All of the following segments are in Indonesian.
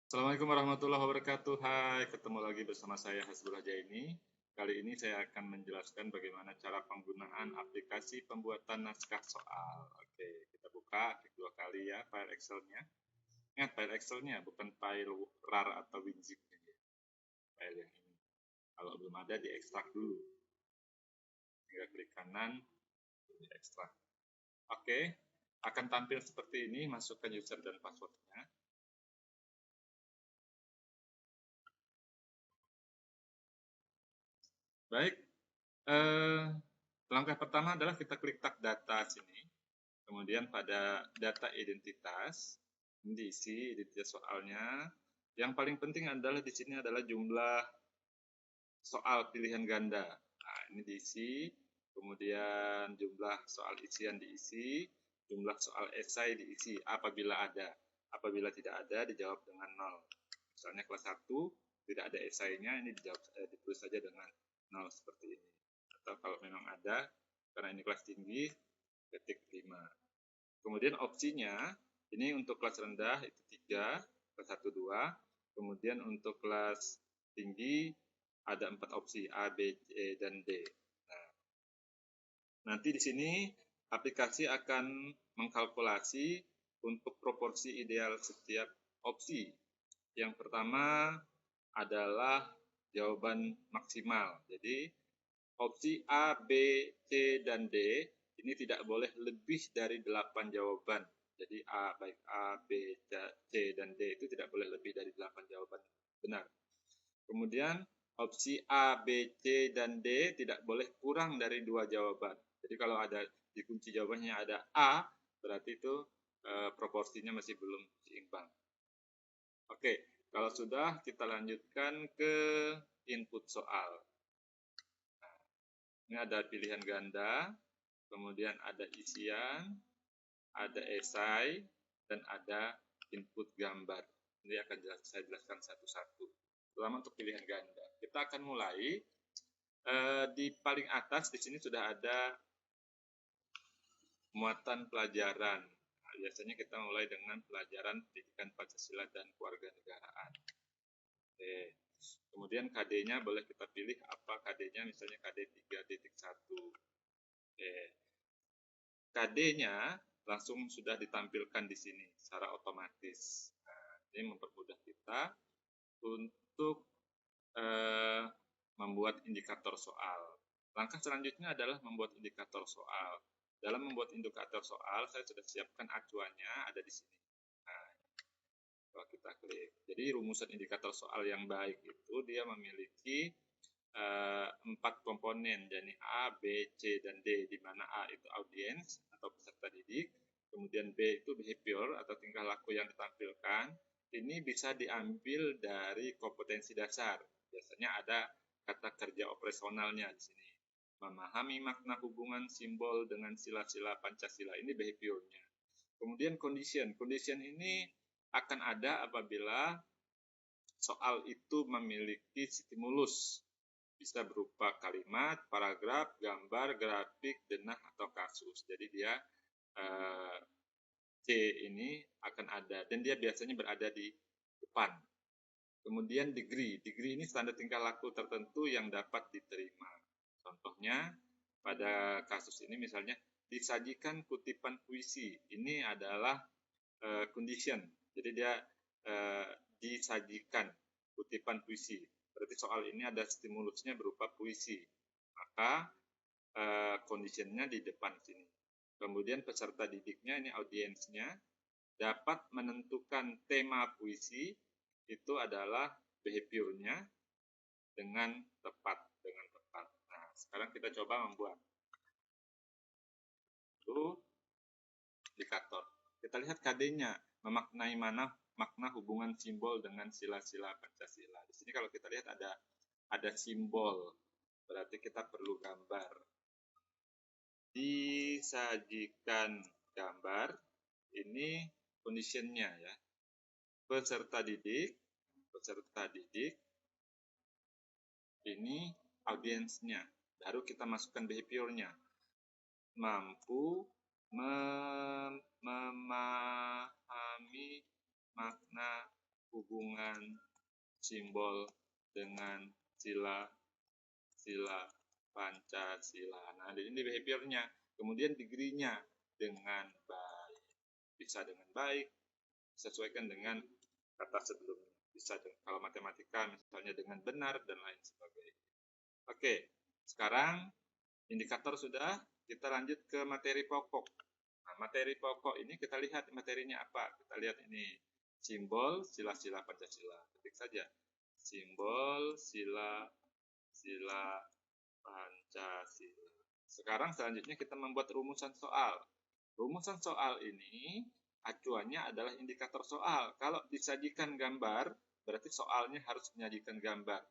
Assalamualaikum warahmatullahi wabarakatuh. Hai, ketemu lagi bersama saya Hasbul Jaini. Kali ini saya akan menjelaskan bagaimana cara penggunaan aplikasi pembuatan naskah soal. Oke, kita buka, klik 2 kali ya file Excel-nya. Ingat file Excel-nya, bukan file RAR atau WinZip. File yang ini. Kalau belum ada, diekstrak dulu. Tinggal klik kanan, diekstrak. Oke, akan tampil seperti ini, masukkan user dan password-nya. Baik, langkah pertama adalah kita klik tab data sini. Kemudian pada data identitas, ini diisi identitas soalnya. Yang paling penting adalah di sini adalah jumlah soal pilihan ganda. Nah, ini diisi. Kemudian jumlah soal isian diisi, jumlah soal esai diisi apabila ada. Apabila tidak ada, dijawab dengan 0. Misalnya kelas 1 tidak ada esainya, ini dijawab ditulis saja dengan 0 seperti ini. Atau kalau memang ada, karena ini kelas tinggi, ketik 5. Kemudian opsinya, ini untuk kelas rendah itu 3, kelas 1, 2. Kemudian untuk kelas tinggi ada 4 opsi, A, B, C, dan D. Nah, nanti di sini aplikasi akan mengkalkulasi untuk proporsi ideal setiap opsi. Yang pertama adalah jawaban maksimal. Jadi opsi A, B, C, dan D ini tidak boleh lebih dari 8 jawaban. Jadi baik A, B, C, dan D itu tidak boleh lebih dari 8 jawaban benar. Kemudian opsi A, B, C, dan D tidak boleh kurang dari 2 jawaban. Jadi kalau ada di kunci jawabannya ada A, berarti itu proporsinya masih belum seimbang. Oke, kalau sudah kita lanjutkan ke input soal. Nah, ini ada pilihan ganda, kemudian ada isian, ada esai, dan ada input gambar. Ini akan saya jelaskan satu-satu. Terutama untuk pilihan ganda. Kita akan mulai di paling atas. Di sini sudah ada muatan pelajaran. Nah, biasanya kita mulai dengan pelajaran pendidikan Pancasila dan kewarganegaraan. Oke. Kemudian KD-nya boleh kita pilih apa KD-nya, misalnya KD 3.1. Oke. KD-nya langsung sudah ditampilkan di sini secara otomatis. Nah, ini mempermudah kita untuk membuat indikator soal. Langkah selanjutnya adalah membuat indikator soal. Dalam membuat indikator soal, saya sudah siapkan acuannya, ada di sini. Nah, kalau kita klik. Jadi rumusan indikator soal yang baik itu dia memiliki 4 komponen, yakni A, B, C, dan D, di mana A itu audiens atau peserta didik, kemudian B itu behavior atau tingkah laku yang ditampilkan. Ini bisa diambil dari kompetensi dasar. Biasanya ada kata kerja operasionalnya di sini. Memahami makna hubungan simbol dengan sila-sila Pancasila, ini behaviornya. Kemudian condition. Condition ini akan ada apabila soal itu memiliki stimulus. Bisa berupa kalimat, paragraf, gambar, grafik, denah, atau kasus. Jadi dia C ini akan ada, dan dia biasanya berada di depan. Kemudian degree. Degree ini standar tingkah laku tertentu yang dapat diterima. Contohnya, pada kasus ini misalnya, disajikan kutipan puisi. Ini adalah condition. Jadi dia disajikan kutipan puisi. Berarti soal ini ada stimulusnya berupa puisi. Maka conditionnya di depan sini. Kemudian peserta didiknya, ini audiensnya, dapat menentukan tema puisi, itu adalah behaviornya dengan tepat. Nah, sekarang kita coba membuat itu indikator. Kita lihat KD-nya, memaknai mana makna hubungan simbol dengan sila-sila Pancasila. Di sini kalau kita lihat ada simbol, berarti kita perlu gambar. Disajikan gambar, ini conditionnya ya. Peserta didik, ini audiensnya. Baru kita masukkan behaviornya. Mampu memahami makna hubungan simbol dengan sila Pancasila. Nah, ini behaviornya. Kemudian degree-nya dengan baik. Bisa dengan baik, sesuaikan dengan kata sebelumnya. Bisa kalau matematika misalnya dengan benar dan lain sebagainya. Oke, sekarang indikator sudah, kita lanjut ke materi pokok. Nah, materi pokok ini kita lihat materinya apa. Kita lihat ini simbol sila-sila Pancasila. Ketik saja simbol sila Pancasila. Sekarang selanjutnya kita membuat rumusan soal. Rumusan soal ini acuannya adalah indikator soal. Kalau disajikan gambar, berarti soalnya harus menyajikan gambar.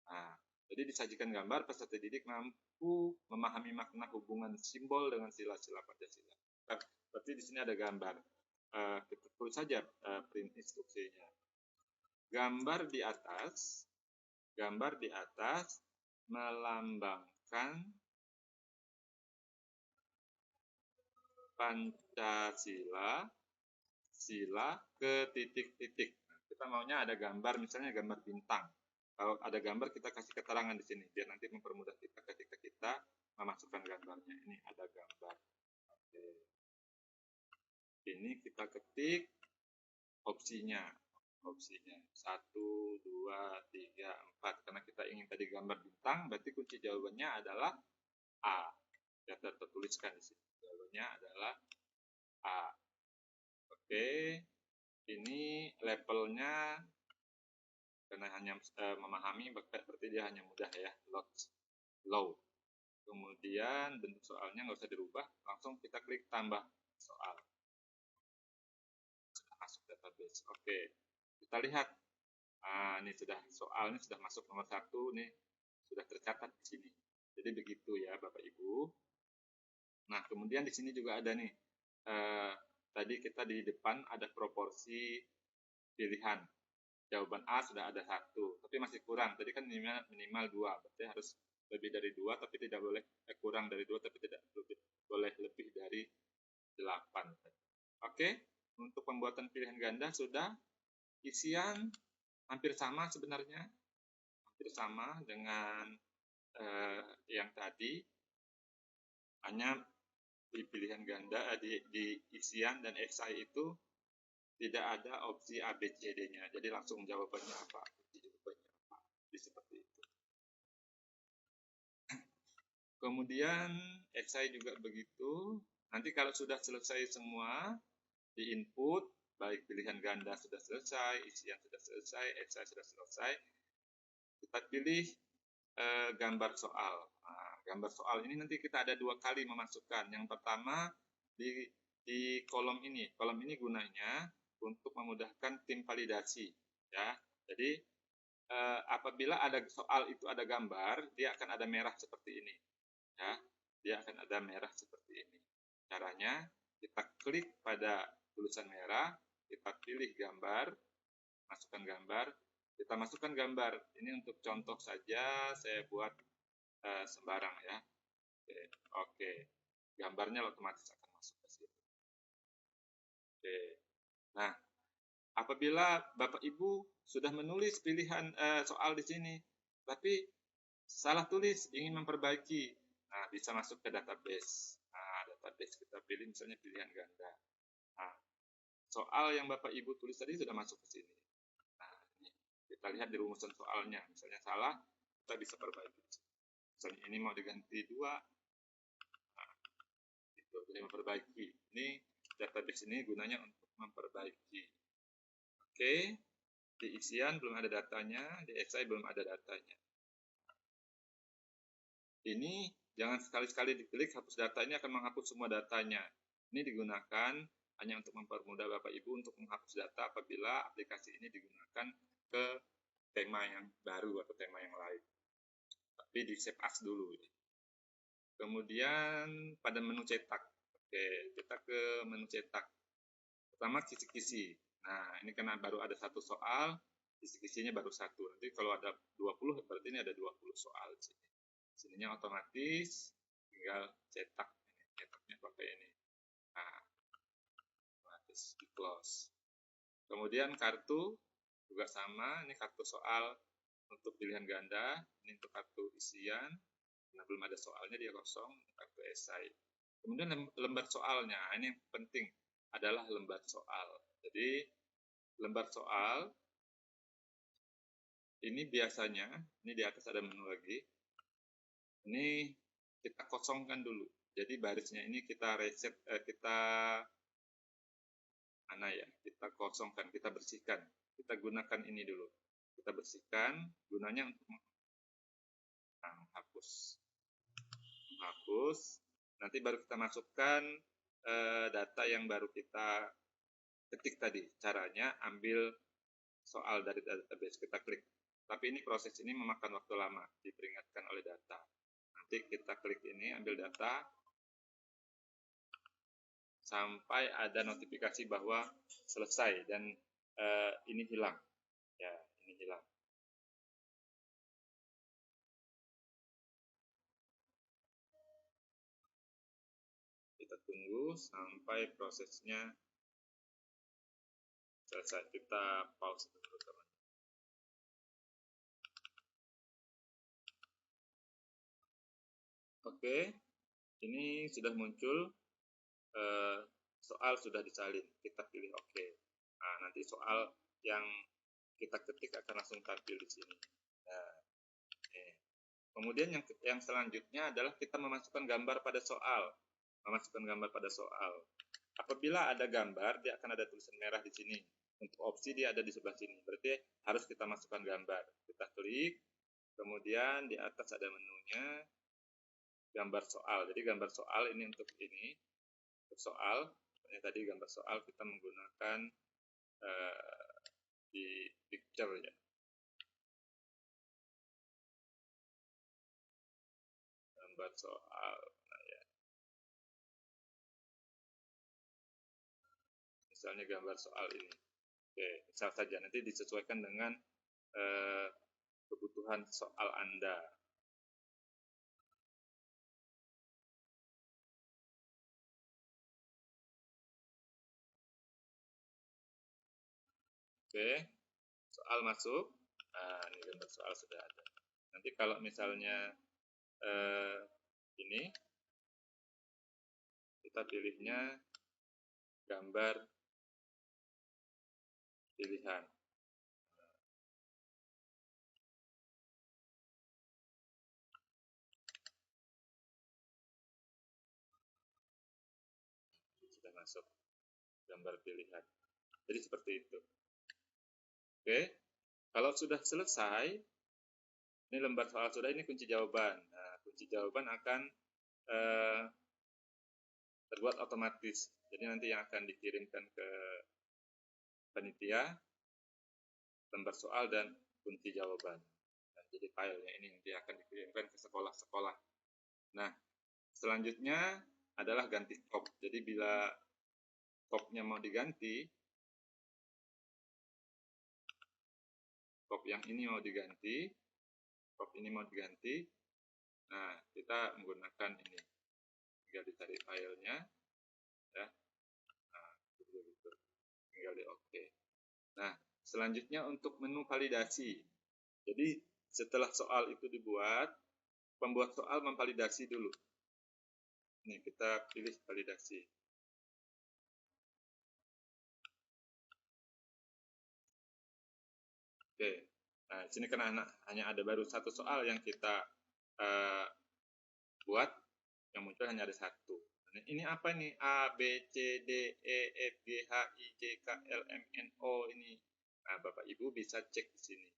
Nah, jadi disajikan gambar, peserta didik mampu memahami makna hubungan simbol dengan sila-sila Pancasila. Berarti di sini ada gambar. Kita tulis saja print instruksinya. Gambar di atas melambangkan Pancasila, sila ke titik-titik. Nah, kita maunya ada gambar, misalnya gambar bintang. Kalau ada gambar, kita kasih keterangan di sini, biar nanti mempermudah kita ketika kita memasukkan gambarnya. Ini ada gambar. Oke. Ini kita ketik opsinya. 1, 2, 3, 4. Karena kita ingin tadi gambar bintang, berarti kunci jawabannya adalah A. Ya, tertuliskan di sini. Jawabannya adalah A. Oke. Ini levelnya karena hanya memahami, berarti dia hanya mudah ya, low. Kemudian bentuk soalnya nggak usah dirubah, langsung kita klik tambah soal. Sudah masuk database. Oke. Kita lihat. Nah, ini soalnya sudah masuk nomor 1 nih, sudah tercatat di sini. Jadi begitu ya Bapak Ibu. Nah, kemudian di sini juga ada nih. Tadi kita di depan ada proporsi pilihan. Jawaban A sudah ada 1, tapi masih kurang. Tadi kan minimal 2, berarti harus lebih dari 2, tapi tidak boleh kurang dari 2, tapi tidak boleh lebih dari 8. Oke, untuk pembuatan pilihan ganda sudah. Isian hampir sama sebenarnya, hampir sama dengan yang tadi, hanya di pilihan ganda, di isian dan XI itu tidak ada opsi A, B, C, D-nya. Jadi langsung jawabannya apa? Jadi seperti itu. Kemudian XI juga begitu. Nanti kalau sudah selesai semua, di input, baik pilihan ganda sudah selesai, isian sudah selesai, XI sudah selesai, kita pilih gambar soal. Nah, gambar soal ini nanti kita ada 2 kali memasukkan. Yang pertama di kolom ini. Kolom ini gunanya untuk memudahkan tim validasi, ya. Jadi apabila ada soal itu ada gambar, dia akan ada merah seperti ini, ya. Dia akan ada merah seperti ini. Caranya kita klik pada tulisan merah, kita pilih gambar, masukkan gambar, kita masukkan gambar. Ini untuk contoh saja, saya buat sembarang ya. Oke. Gambarnya otomatis akan masuk ke situ. Oke. Nah, apabila Bapak Ibu sudah menulis pilihan soal di sini, tapi salah tulis, ingin memperbaiki, nah bisa masuk ke database. Nah, database kita pilih misalnya pilihan ganda. Nah, soal yang Bapak Ibu tulis tadi sudah masuk ke sini. Nah, ini kita lihat di rumusan soalnya. Misalnya salah, kita bisa perbaiki. Misalnya ini mau diganti 2, nah, itu jadi memperbaiki. Ini database ini gunanya untuk memperbaiki. Oke, di isian belum ada datanya, di XI belum ada datanya. Ini jangan sekali-sekali diklik hapus data, ini akan menghapus semua datanya. Ini digunakan hanya untuk mempermudah Bapak Ibu untuk menghapus data apabila aplikasi ini digunakan ke tema yang baru atau tema yang lain. Tapi di save as dulu. Kemudian pada menu cetak. Oke, kita ke menu cetak. Pertama kisi-kisi. Nah, ini karena baru ada 1 soal, kisi-kisinya baru 1. Nanti kalau ada 20, berarti ini ada 20 soal di sini. Sininya otomatis tinggal cetak. Cetaknya pakai ini. Nah, otomatis di close. Kemudian kartu juga sama, ini kartu soal untuk pilihan ganda, ini untuk kartu isian, karena belum ada soalnya dia kosong, kartu esai. Kemudian lembar soalnya, ini yang penting adalah lembar soal. Jadi lembar soal ini biasanya, ini di atas ada menu lagi, ini kita kosongkan dulu. Jadi barisnya ini kita reset, kita kosongkan, kita bersihkan. Kita gunakan ini dulu. Kita bersihkan, gunanya untuk menghapus. Nanti baru kita masukkan data yang baru kita ketik tadi. Caranya ambil soal dari database, kita klik. Tapi ini proses ini memakan waktu lama, diperingatkan oleh data. Nanti kita klik ini, ambil data, sampai ada notifikasi bahwa selesai dan ini hilang. Ya, ini hilang. Kita tunggu sampai prosesnya selesai. Kita pause dulu teman. Oke, ini sudah muncul, soal sudah disalin. Kita pilih oke. Nah, nanti soal yang kita ketik akan langsung tampil di sini. Nah, kemudian yang selanjutnya adalah kita memasukkan gambar pada soal. Apabila ada gambar, dia akan ada tulisan merah di sini. Untuk opsi dia ada di sebelah sini. Berarti harus kita masukkan gambar. Kita klik, kemudian di atas ada menunya, gambar soal. Jadi gambar soal ini untuk soal. Ini tadi gambar soal kita menggunakan di picture ya. Gambar soal. Misalnya gambar soal ini. Oke, misal saja nanti disesuaikan dengan kebutuhan soal Anda. Oke, soal masuk. Nah, ini gambar soal sudah ada. Nanti kalau misalnya ini kita pilihnya gambar pilihan. Sudah masuk gambar pilihan. Jadi seperti itu. Oke, kalau sudah selesai, ini lembar soal sudah, ini kunci jawaban. Nah, kunci jawaban akan terbuat otomatis. Jadi nanti yang akan dikirimkan ke panitia, lembar soal dan kunci jawaban. Nah, jadi filenya ini nanti akan dikirimkan ke sekolah-sekolah. Nah, selanjutnya adalah ganti top. Jadi bila topnya mau diganti, top yang ini mau diganti, top ini mau diganti, nah kita menggunakan ini. Tinggal dicari filenya, ya. Nah, tinggal di OK. Nah, selanjutnya untuk menu validasi. Jadi setelah soal itu dibuat, pembuat soal memvalidasi dulu. Nih, kita pilih validasi. Oke, nah di sini kan hanya ada baru satu soal yang kita buat, yang muncul hanya ada satu. Nah, ini apa nih? A, B, C, D, E, F, G, H, I, J, K, L, M, N, O ini. Nah, Bapak Ibu bisa cek di sini.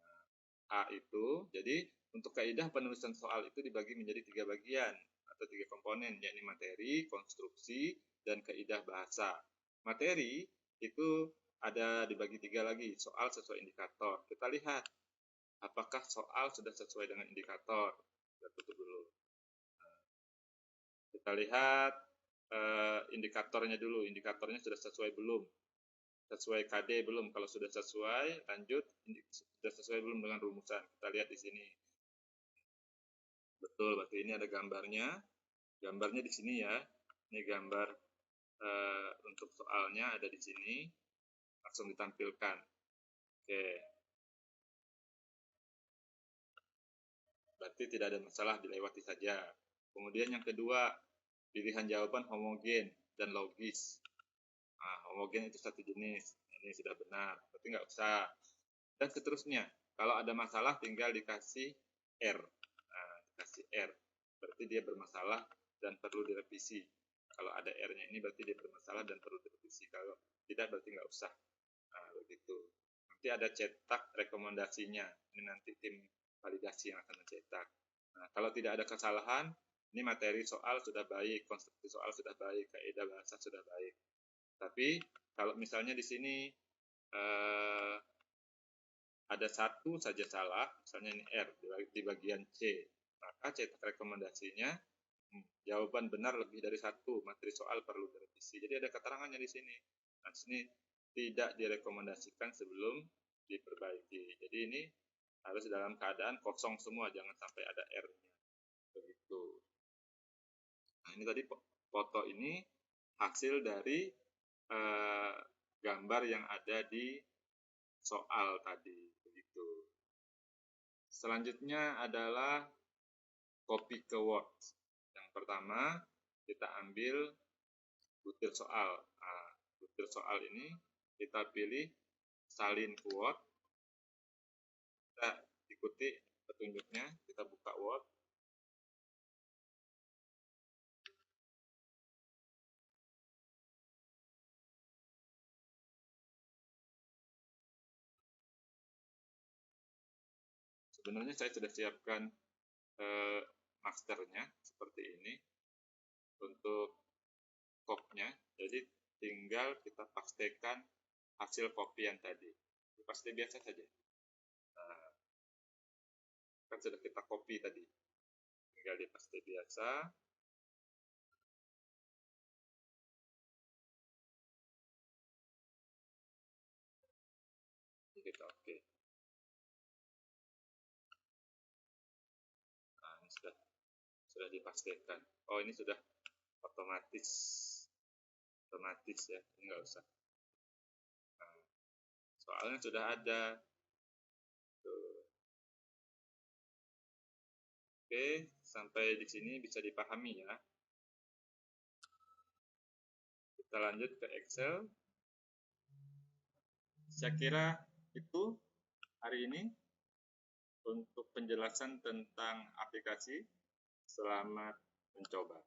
Nah, A itu, jadi untuk kaidah penulisan soal itu dibagi menjadi 3 bagian atau 3 komponen, yakni materi, konstruksi, dan kaidah bahasa. Materi itu ada dibagi 3 lagi, soal sesuai indikator. Kita lihat apakah soal sudah sesuai dengan indikator. Kita tutup dulu. Nah, kita lihat indikatornya dulu. Indikatornya sudah sesuai belum? Sesuai KD belum? Kalau sudah sesuai, lanjut. Sudah sesuai belum dengan rumusan? Kita lihat di sini. Betul, berarti ini ada gambarnya. Gambarnya di sini ya. Ini gambar untuk soalnya ada di sini. langsung ditampilkan. Oke. Berarti tidak ada masalah, dilewati saja. Kemudian yang kedua, pilihan jawaban homogen dan logis. Nah, homogen itu satu jenis. Ini sudah benar, berarti nggak usah. Dan seterusnya, kalau ada masalah tinggal dikasih R. Nah, dikasih R, berarti dia bermasalah dan perlu direvisi. Kalau ada R-nya ini berarti dia bermasalah dan perlu direvisi. Kalau tidak berarti nggak usah. Nah, begitu. Nanti ada cetak rekomendasinya. Ini nanti tim validasi yang akan mencetak. Nah, kalau tidak ada kesalahan, ini materi soal sudah baik, konstruksi soal sudah baik, kaidah bahasa sudah baik. Tapi kalau misalnya di sini ada satu saja salah, misalnya ini R di bagian C, maka cetak rekomendasinya jawaban benar lebih dari satu, materi soal perlu direvisi. Jadi ada keterangannya di sini. Nah, di sini tidak direkomendasikan sebelum diperbaiki. Jadi ini harus dalam keadaan kosong semua, jangan sampai ada R-nya. Begitu. Nah, ini tadi foto ini hasil dari gambar yang ada di soal tadi. Begitu. Selanjutnya adalah copy ke Word. Yang pertama, kita ambil butir soal. Nah, butir soal ini kita pilih salin ke Word. Kita ikuti petunjuknya, kita buka Word. Sebenarnya saya sudah siapkan masternya seperti ini untuk kopnya, jadi tinggal kita pastekan hasil kopian tadi, paste biasa saja. Nah, kan sudah kita copy tadi, tinggal di paste biasa. Kita oke. Nah, ini sudah dipastikan. Oh, ini sudah otomatis ya, ini nggak usah. Nah, soalnya sudah ada. Tuh. Oke, sampai di sini bisa dipahami ya. Kita lanjut ke Excel. Saya kira itu hari ini untuk penjelasan tentang aplikasi. Selamat mencoba.